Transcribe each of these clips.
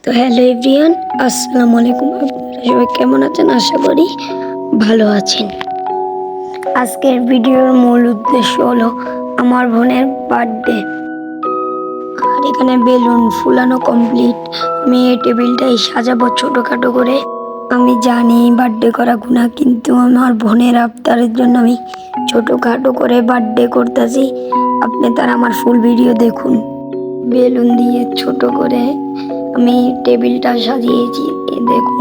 তো hello everyone, আসসালামু আলাইকুম। আপনারা সবাই কেমন আছেন? আশা করি ভালো আছেন। আজকের ভিডিওর মূল উদ্দেশ্য হলো আমার বোনের বার্থডে। আর এখানে বেলুন ফুলানো কমপ্লিট। আমি এই টেবিলটাই সাজাবো ছোটোখাটো করে। আমি জানি বার্থডে করা গুনাহ, কিন্তু আমার বোনের আবদারের জন্য আমি ছোটোখাটো করে বার্থডে করতেছি। আপনি তার আমার ফুল ভিডিও দেখুন। বেলুন দিয়ে ছোট করে আমি টেবিলটা সাজিয়েছি, দেখুন।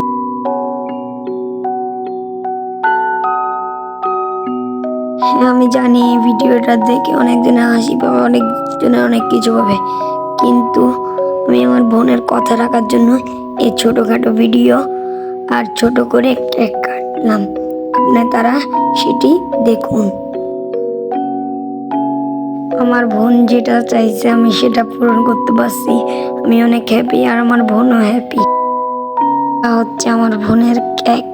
হ্যাঁ, আমি জানি এই ভিডিওটা দেখে অনেকজনে হাসি পাবে, অনেকজনে অনেক কিছু পাবে, কিন্তু আমি আমার বোনের কথা রাখার জন্য এই ছোটোখাটো ভিডিও আর ছোট করে কেক কাটলাম। আপনি তারা সেটি দেখুন। আমার বোন যেটা চাইছে আমি সেটা পূরণ করতে পারছি। আমি অনেক হ্যাপি, আর আমার বোনও হ্যাপি। হচ্ছে আমার বোনের cake.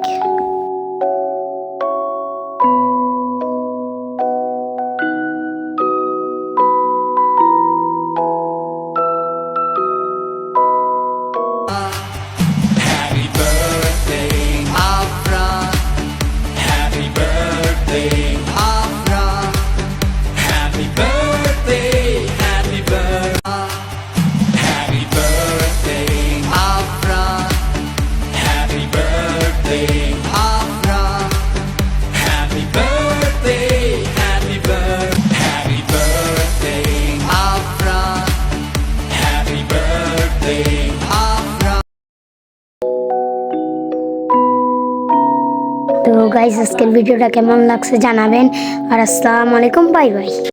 Happy birthday, Afra. Happy birthday, Afra. Happy birthday, happy birthday. Happy birthday, Afra. Happy birthday, Afra. Happy birthday, happy birthday. Happy birthday, Afra. Happy birthday, Afra. তো গাইস, আজকের ভিডিওটা কেমন লাগছে জানাবেন। আর আসসালামু আলাইকুম, বাই বাই।